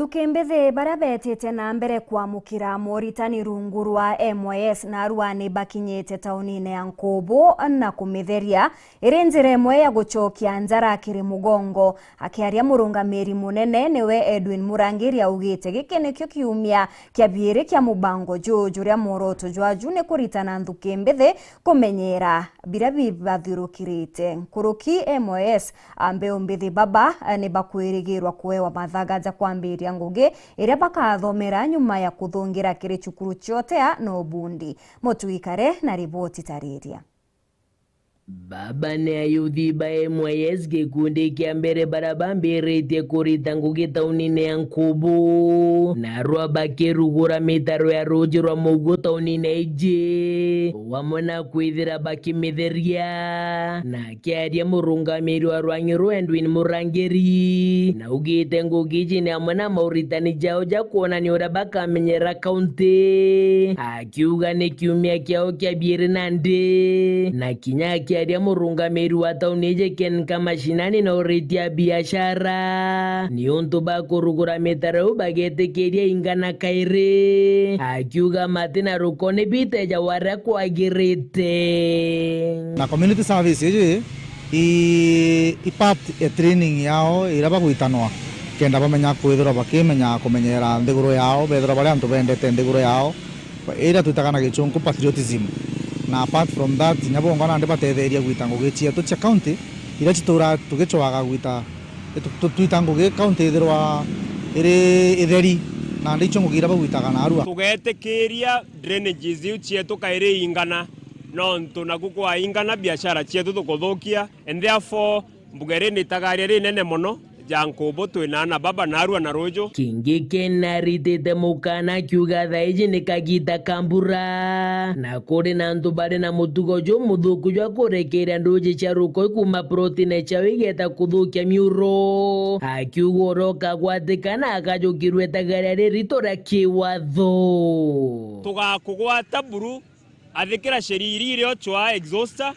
Thukimbithi baria betite na mbere kwamukira moritani rungu rwa MYS na arwani bakinyite taunine ya Nkubu na kumitheria iri njira imwe ya gucokia njarakiri mugongo. Akiaria murungamiri munene niwe Edwin Murangiri augite giki nikio kiumia kia biiri kia mubango juju ria muoroto jwaju ni kuritana thukimbithi kumenyera biria bibathirukirite. Nkuruki MYS ambeo mbithi baba ni bakwirigirwa kuewa mathagaja kwambiria ngugi iria bakathomera nyuma ya kuthungira kiri cukuru ciotea no bundi. Mutuikare na riboti tariria. Baba ne ayuthi ba MYS gikundi kia mbere barabambirite kurita ngugi taunine ya Nkubu na rwa bakirugura mitaro ya ruji rwa mugu taunine iji wamona kwithira bakimitheria na kiaria murungamiri wa Rwangiru Edwin Murangiri na ugite ngugi iji ni amwe mauritani jao ja kuonania uria bakamenyera kaunti akiuga ni kiumia kiao kia biiri na ndi na kinya kiaria murungamiri wa tauni ije Ken Kamashinani na uritia biashara ni untu bakurugura mitaro bagetikiria ingana kairi akiuga matina rukoni biteja waria kwagirite na community service ije part ya training yao ira bagwitanwa kenda bamenya kwithira bakimenya kumenyera ndiguru yao bethira baria antu bendete ndiguru yao ira tutagana gichungu patriotism na apart from that nyabonga ndi batetheria gwita ngugi cietu cia county ira citura tugichwaga gwita twita ngugi county ithirwa iri itheri na ndi chungu gira bagwitaga na arua tugetikiria drainage iu cietu kairi ingana no ntu naku kwa ingana biashara cietu tukuthukia and therefore mbugeri ni tagaria ri nene muno ja Nkubu twinana baba na arua na ruju kingi kenaritite mukana kiuga thaiji ni kagita kambura na kuri na antu bari na mutugo jo muthuku jwa kurekeria nduji cia ruko kuma protein cia igeta kuthukia miuro akiuga oroka gwatikana akajukirwe tagaria rito ra kiwatho tugakugwata buru athikira sheriri ire ochwa exhauster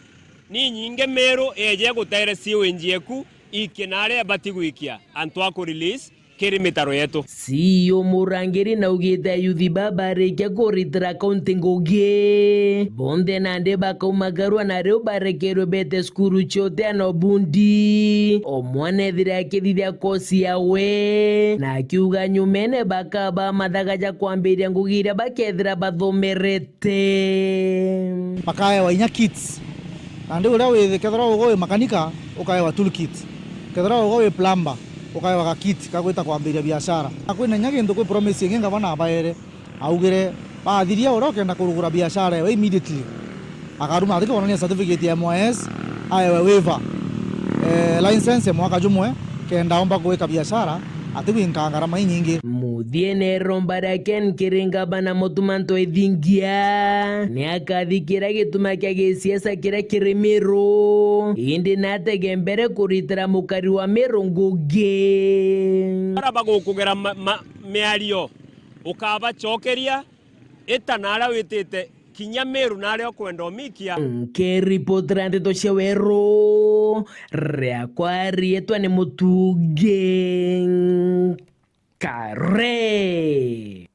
ni nyinge meru eje gutaire siwenjieku ikenare batigwikia antwa ku release kiri mitaro yetu CEO Murangiri na ugita yuthi baba rekia kuritira kaunti ngugi bonde nande bakaumagarwa na reu barekerwe bete skuru ciote no bundi omwane thira akithithia kosi yawe na akiuga nyumene bakaba mathagaja kwambiria ngugi iria bakethira bathomerete makaya wa inya kits na ndio uria withikethera ugoe makanika ukaya wa toolkit kethera ugoe plumber ukaya wa kit kagwita kwambiria biashara akwina nyagindu kwi promise ngenga bana baere augire bathiria urokenda kurugura biashara we immediately akaruma athike onania certificate ya MYS aya waiver license mwaka jumwe kenda omba kuweka biashara atiwinka ngarama nyingi muthiene rombara Ken Kiringa bana mutumanto ethingia ni akathikira gituma kia gisiasa kira kirimiro indi natege mbere kuritira mukari wa Meru ngugi araba gukugera miario ukaba chokeria etanara witite kinya Meru nare okwenda omikia keripotera ndeto cia weru riakwa rietwa ni Mutuge Kare.